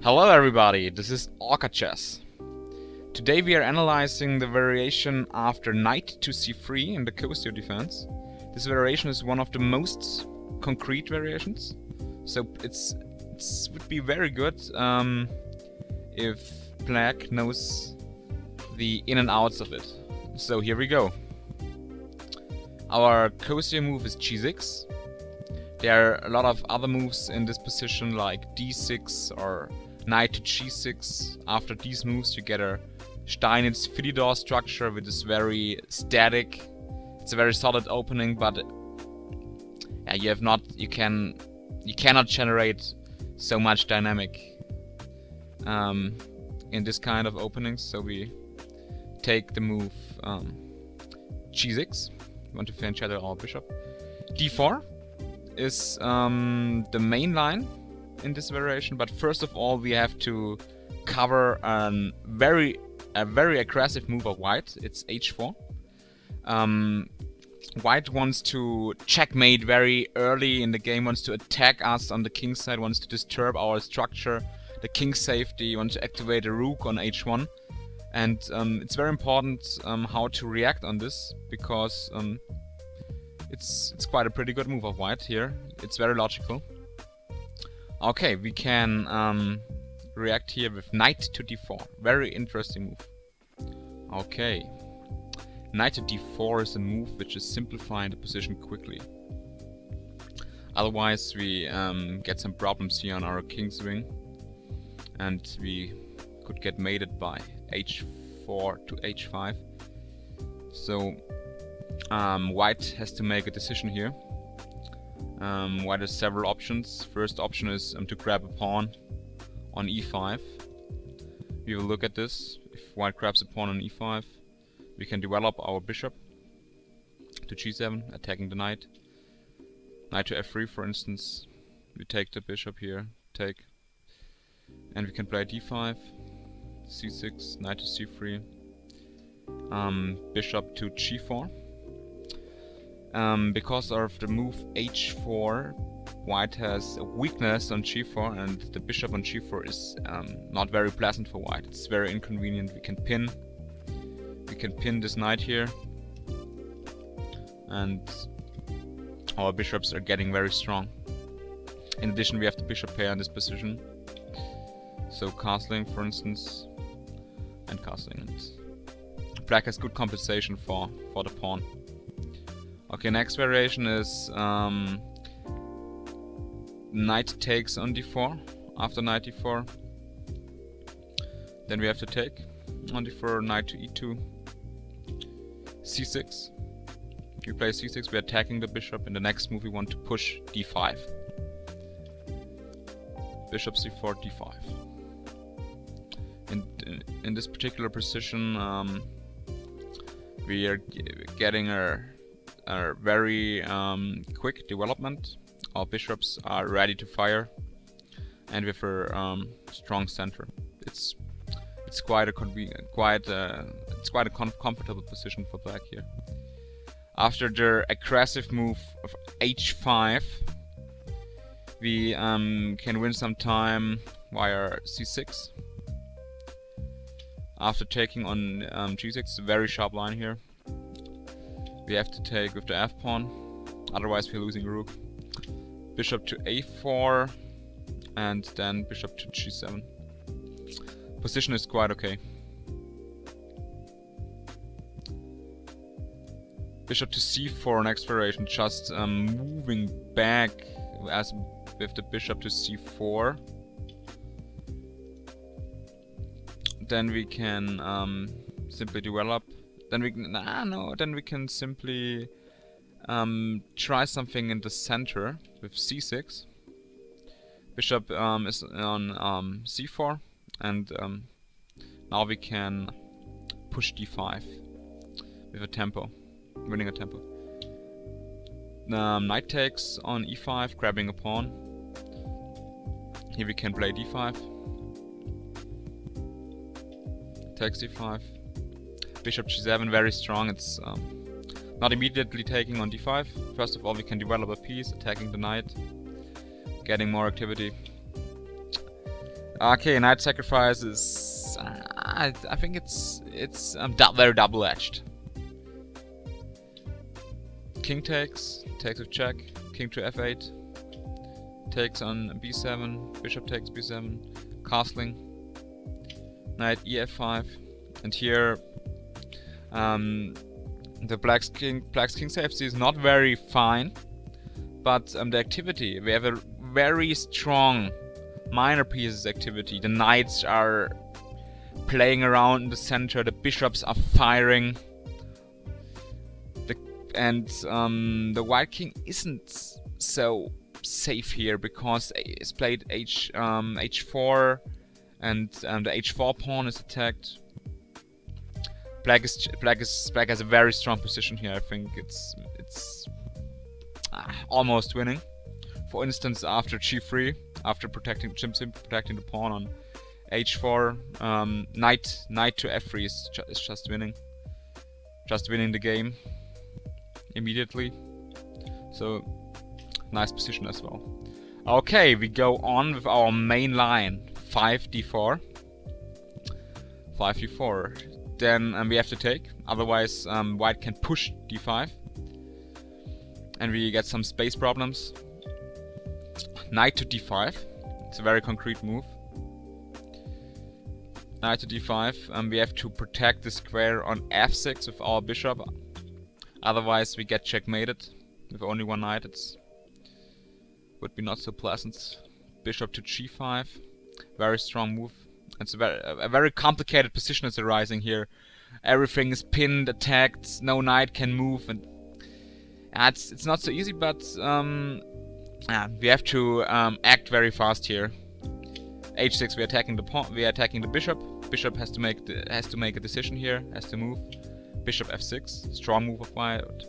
Hello everybody, this is OrcaChess. Today we are analyzing the variation after knight to c3 in the Cozio Defense. This variation is one of the most concrete variations, so it would be very good if Black knows the in and outs of it. So here we go. Our Cozio move is g6. There are a lot of other moves in this position like d6 or knight to g6. After these moves you get a Steinitz Philidor structure which is very static. It's a very solid opening, but you cannot generate so much dynamic in this kind of openings. So we take the move g6. We want to fan shadow our bishop. d4 is the main line in this variation, but first of all we have to cover a very aggressive move of white. It's h4. White wants to checkmate very early in the game, wants to attack us on the king side, wants to disturb our structure, the king safety, wants to activate a rook on h1, and it's very important how to react on this, because it's quite a pretty good move of white here. It's very logical. Okay, we can react here with knight to d4. Very interesting move. Okay, knight to d4 is a move which is simplifying the position quickly. Otherwise we get some problems here on our king's wing, and we could get mated by h4 to h5. So white has to make a decision here. White has several options. First option is to grab a pawn on e5. We will look at this. If white grabs a pawn on e5, we can develop our bishop to g7, attacking the knight. Knight to f3, for instance. We take the bishop here, take, and we can play d5, c6, knight to c3, bishop to g4. Because of the move h4, white has a weakness on g4, and the bishop on g4 is not very pleasant for white. It's very inconvenient. We can pin this knight here, and our bishops are getting very strong. In addition, we have the bishop pair in this position, so castling, for instance, and castling, and black has good compensation for the pawn. Okay, next variation is knight takes on d4. After knight d4, then we have to take on d4, knight to e2, c6. We play c6, we're attacking the bishop. In the next move we want to push d5. Bishop c4, d5. In this particular position we are getting a very quick development. Our bishops are ready to fire, and with a strong center. It's quite a comfortable position for black here. After the aggressive move of h5, we can win some time via c6. After taking on g6, a very sharp line here. We have to take with the f-pawn, otherwise we're losing rook. Bishop to a4, and then bishop to g7. Position is quite okay. Bishop to c4, next variation, just moving back as with the bishop to c4. Then we can simply develop. Then we can simply try something in the center with c6. Bishop is on c4, and now we can push d5 with a tempo, winning a tempo. Knight takes on e5, grabbing a pawn. Here we can play d5. Takes d5. Bishop g7, very strong. It's not immediately taking on d5. First of all, we can develop a piece, attacking the knight, getting more activity. Okay, knight sacrifice is... I think it's very double-edged. King takes with check, king to f8, takes on b7, bishop takes b7, castling, knight ef5, and here the black's king safety is not very fine, but the activity, we have a very strong minor pieces activity. The knights are playing around in the center, the bishops are firing, the white king isn't so safe here because it's played h4 and the h4 pawn is attacked. Black has a very strong position here. I think it's almost winning. For instance, after g3, after protecting the pawn on h4, knight to f3 is just winning the game immediately. So nice position as well. Okay, we go on with our main line, 5d4. Then we have to take, otherwise white can push d5 and we get some space problems. Knight to d5, it's a very concrete move. Knight to d5, we have to protect the square on f6 with our bishop, otherwise we get checkmated. With only one knight would be not so pleasant. Bishop to g5, very strong move. It's a very complicated position is arising here. Everything is pinned, attacked, no knight can move, and it's not so easy, but we have to act very fast here. h6, we are attacking the pawn, we are attacking the bishop. Bishop has to make a decision here, has to move. Bishop f6, strong move of white.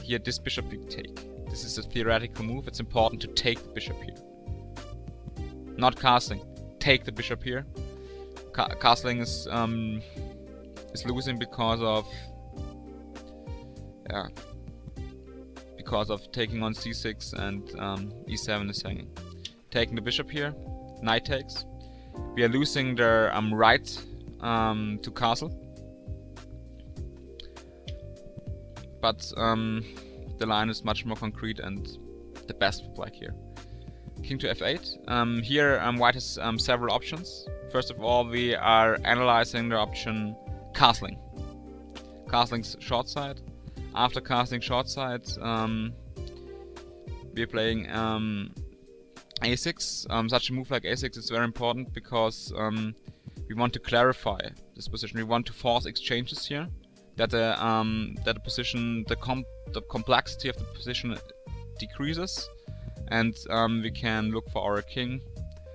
Here, this bishop we take. This is a theoretical move. It's important to take the bishop here. Not castling. Take the bishop here. Castling is losing because of taking on c6 and e7 is hanging. Taking the bishop here. Knight takes. We are losing the right to castle. But the line is much more concrete and the best for black here. King to f8. Here white has several options. First of all, we are analyzing the option castling. Castling's short side. After castling short side, we are playing a6. Such a move like a6 is very important because we want to clarify this position. We want to force exchanges here. That the position, the complexity of the position decreases, and we can look for our king.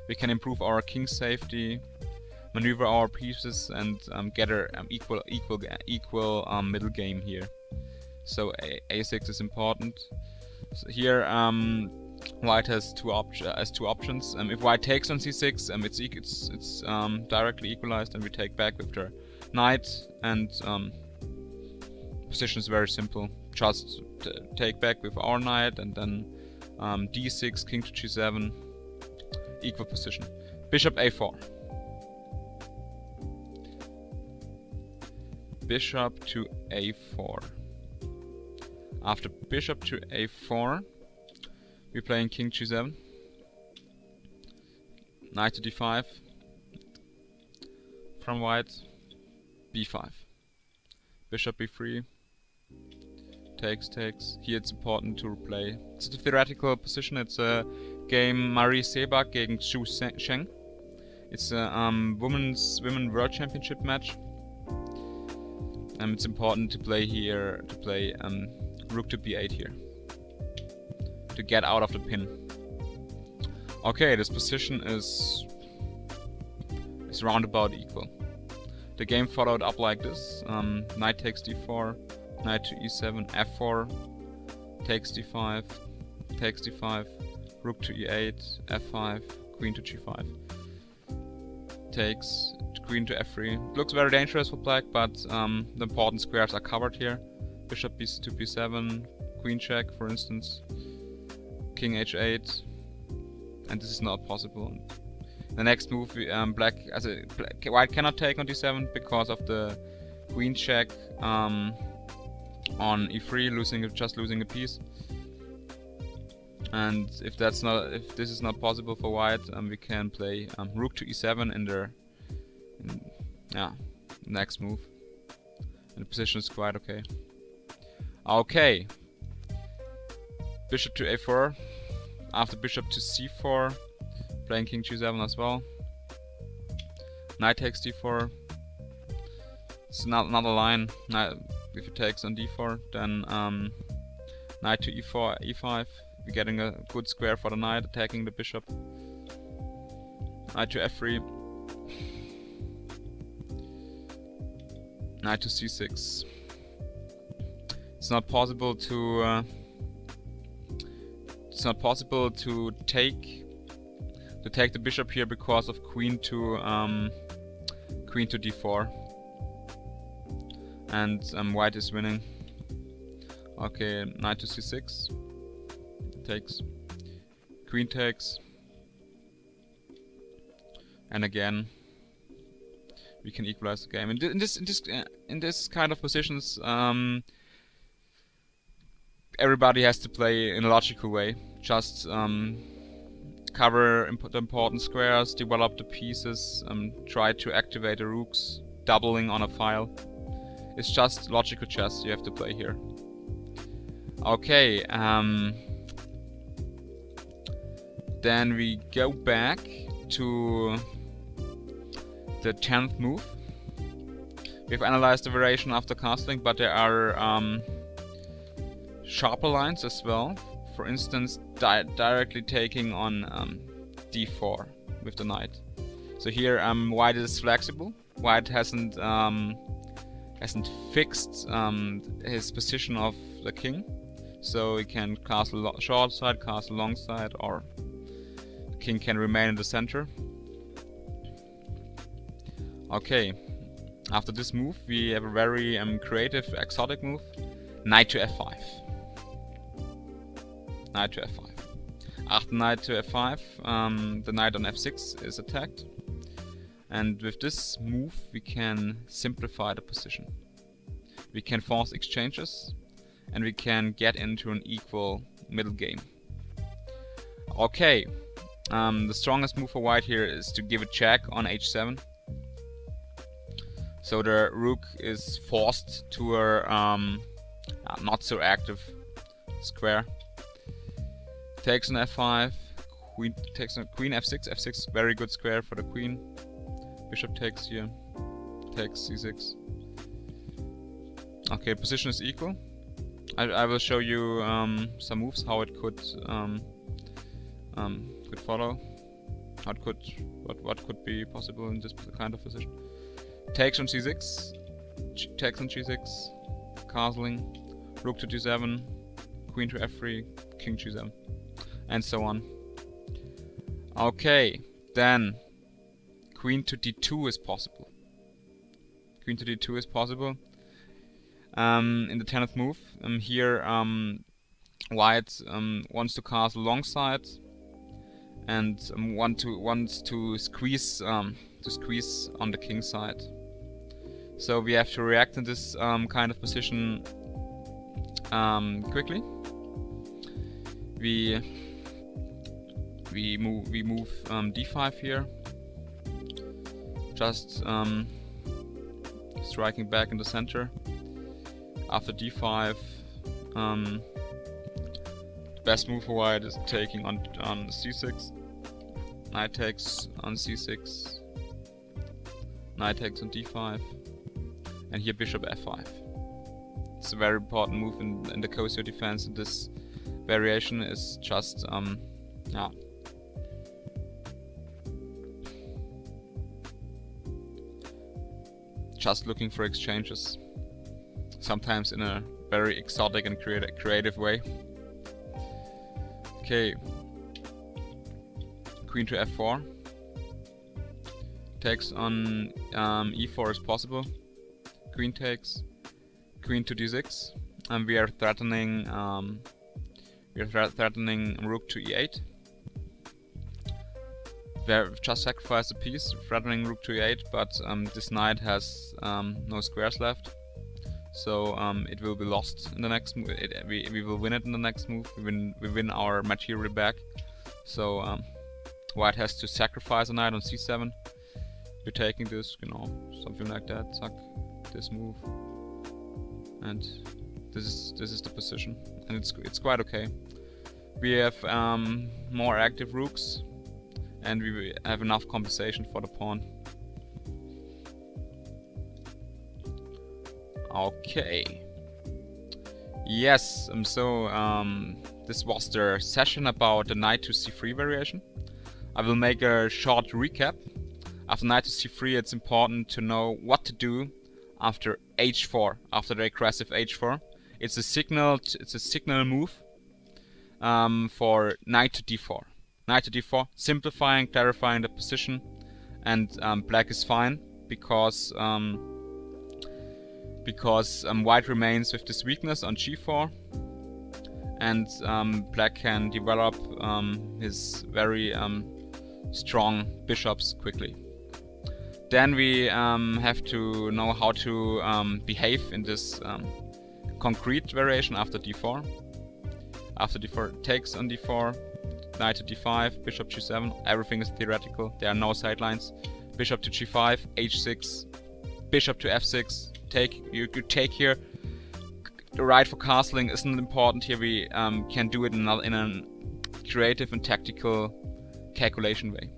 We can improve our king safety, maneuver our pieces, and get a equal middle game here. So a6 is important. So here white has two options. If white takes on c6, it's directly equalized, and we take back with the knight and. Position is very simple. Just take back with our knight and then d6, king to g7, equal position. Bishop a4. Bishop to a4. After bishop to a4, we're playing king g7. Knight to d5. From white, b5. Bishop b3. Takes. Here it's important to replay. It's a theoretical position. It's a game Marie Sebag gegen Xu Sheng. It's a women world championship match. It's important to play here, rook to b8 here, to get out of the pin. Okay, this position is roundabout equal. The game followed up like this: knight takes d4, knight to e7, f4, takes d5, takes d5, rook to e8, f5, queen to g5, takes, queen to f3. It looks very dangerous for black, but the important squares are covered here. Bishop to b7, queen check, for instance, king h8, and this is not possible. The next move, white cannot take on d7 because of the queen check on e3, just losing a piece. And if this is not possible for white, we can play rook to e7 in the next move. And the position is quite okay. Okay. Bishop to a4. After bishop to c4. Playing king g7 as well. Knight takes d4. It's another line. If it takes on d4, then knight to e4, e5. We're getting a good square for the knight, attacking the bishop. Knight to f3. Knight to c6. It's not possible to take the bishop here because of queen to d4, and white is winning. Okay, knight to c6 takes, queen takes, and again we can equalize the game. In this kind of positions, everybody has to play in a logical way. Just cover the important squares, develop the pieces, try to activate the rooks, doubling on a file. It's just logical chess you have to play here. Okay, then we go back to the 10th move. We've analyzed the variation after castling, but there are sharper lines as well. For instance, directly taking on d4 with the knight. So here white is flexible. White hasn't fixed his position of the king, so he can castle short side, castle long side, or the king can remain in the center. Okay, after this move we have a very creative, exotic move: knight to f5. Knight to f5. After knight to f5, the knight on f6 is attacked. And with this move we can simplify the position. We can force exchanges, and we can get into an equal middle game. Okay, the strongest move for white here is to give a check on h7. So the rook is forced to a not so active square. Takes on f5, queen takes on queen f6, f6 very good square for the queen. Bishop takes here, takes c6. Okay, position is equal. I will show you some moves how it could follow, what could be possible in this kind of position. Takes on c6, takes on g6, castling, rook to d7, queen to f3, king g7. And so on. Okay, then queen to d2 is possible. Queen to d2 is possible. In the 10th move, here white wants to castle long side and wants to squeeze on the king side. So we have to react in this kind of position quickly. We move d5 here, just striking back in the center. After d5, the best move for white is taking on c6. Knight takes on c6. Knight takes on d5, and here bishop f5. It's a very important move in the Cozio defense. And this variation is just just looking for exchanges, sometimes in a very exotic and creative way. Okay, queen to f4, takes on e4 is possible, queen takes, queen to d6, and we are threatening rook to e8. just sacrifice a piece, threatening rook to e8, but this knight has no squares left. So it will be lost in the next move. We will win it in the next move. We win our material back. So white has to sacrifice a knight on c7. We're taking this, you know, something like that. Suck this move, and this is the position, and it's quite okay. We have more active rooks, and we have enough compensation for the pawn. Okay. Yes, this was the session about the knight to c3 variation. I will make a short recap. After knight to c3, it's important to know what to do after h4, after the aggressive h4. It's a signal move for knight to d4. Knight to d4, simplifying, clarifying the position, and black is fine because white remains with this weakness on g4, and black can develop his very strong bishops quickly. Then we have to know how to behave in this concrete variation after d4. After d4 takes on d4, knight to d5, bishop g7, everything is theoretical, there are no sidelines. Bishop to g5, h6, bishop to f6, you take here. The right for castling isn't important here, we can do it in a creative and tactical calculation way.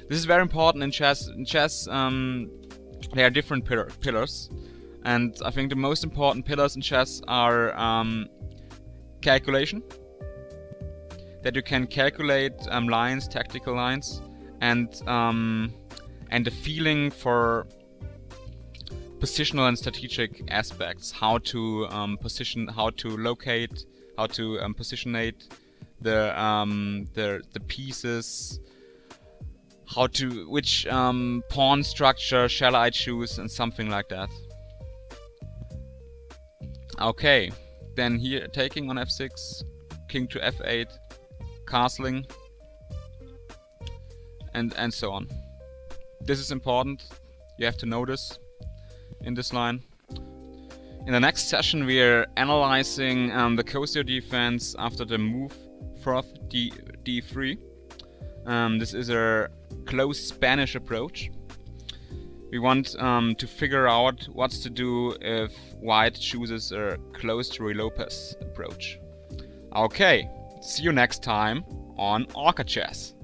This is very important in chess. In chess, there are different pillars, and I think the most important pillars in chess are calculation, that you can calculate lines, tactical lines, and the feeling for positional and strategic aspects, how to position, how to locate, how to positionate the pieces, which pawn structure shall I choose, and something like that. Okay, then here taking on f6, king to f8, castling, and so on. This is important. You have to know this in this line. In the next session we are analyzing the Cozio defense after the move froth d3. This is a close Spanish approach. We want to figure out what to do if white chooses a closed Ruy Lopez approach. Okay, see you next time on OrcaChess.